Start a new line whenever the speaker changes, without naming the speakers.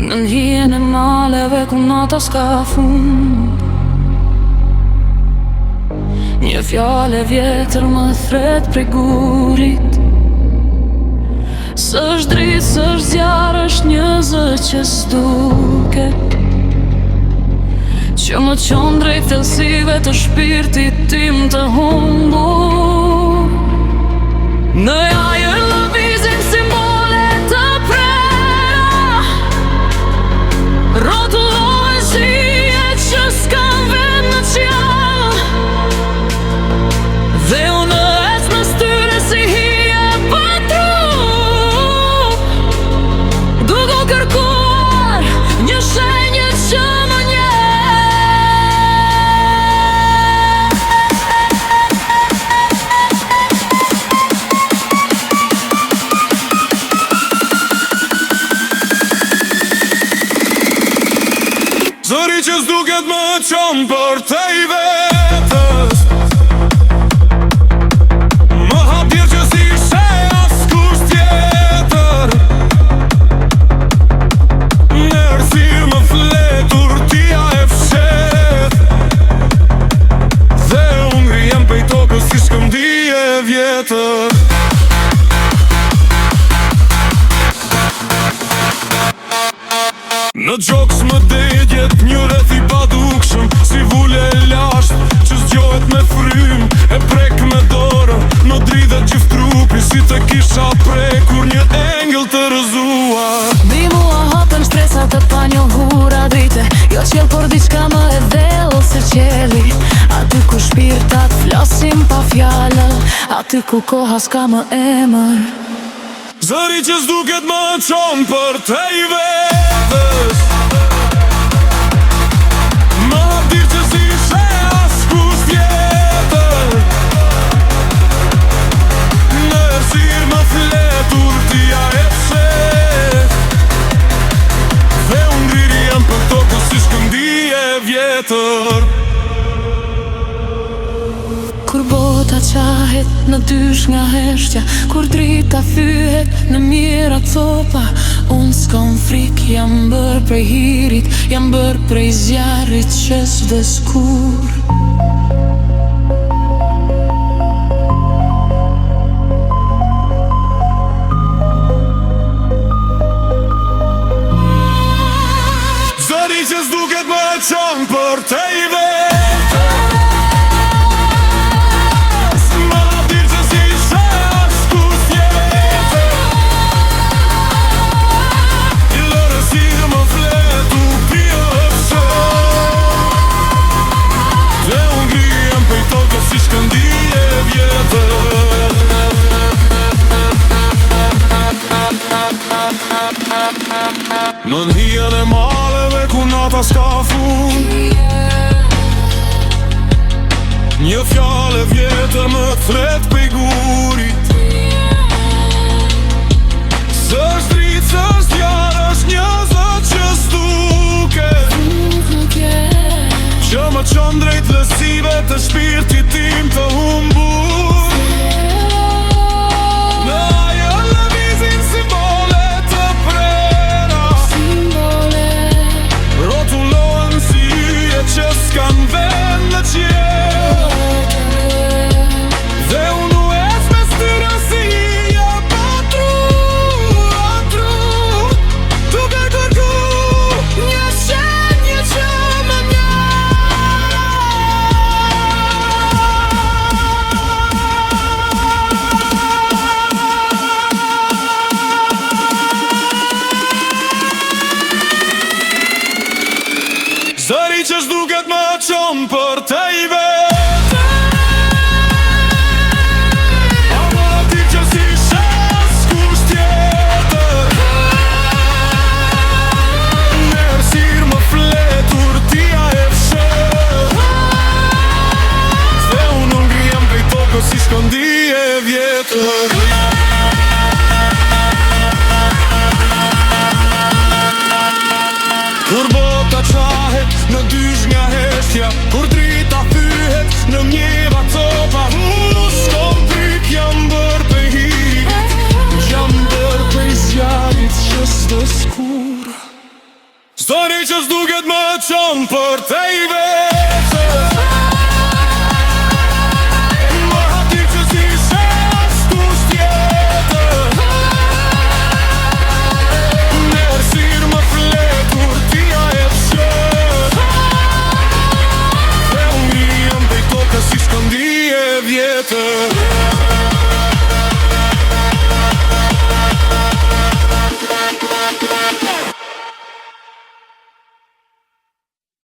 Në hijen e maleve ku nata s'ka fund, një fjale vjetër më thret prej gurit. S'është dritë, s'është zjarë, është një zë që s'duket, që më qonë drejt thellësive të shpirtit tim të humbur. Në ajër lëvizin simbole të prera, rrotullohen shije që s'kan vend në qiell, dhe unë ec mes tyre si hije pa trup, duke u kërkuar një shenjë që më njeh.
Zëri që s'duket më qonë për te I vetës, më haptir që si she askush tjetër. Në erësir më fletur tia e fshet, dhe unë ngrijem pej tokës si shkëmbije vjetër. Në gjokës më degjet një rreth I padukshëm, si vule e lasht që s'gjohet me frym, e prek me dorën, në dridhet gjithë trupi, si të kisha prekur një engel të rëzuar.
Mbi mua hapën shpresat të panjohura drite, jo qell por diçka më e dhellë se qeli. Aty ku shpirtat flasin pa fjallë, aty ku koha s'ka më emër.
Zëri që s'duket më qonë për te I vetës, më haptir që si she askush tjetër. Në erësir më fletur tia e fshet, dhe unë ngrirjem për tokës si shkëmbije vjetër.
Kur bota qahet në dysh nga heshtja, kur drita fyhet në mira copa, unë s'kam frik, jam bër prej hirit, jam bër prej zjarit që s'vdes kur.
Zëri që s'duket më qonë për te I vetës, si shkëmbije vjetër. Në hijen e maleve ku nata s'ka fund, një fjale vjetër më thret pej gurit. S'është dritë, s'është zjarë, është një zë që s'duket, që më qonë drejt thellësive të shpirtit tim të humbur. Në ajër lëvizin simbole të prera, rrotullohen si hyje që s'kan vend në qiell, dhe unë u ec mes tyre Tani që s'duket më qonë për te i vetë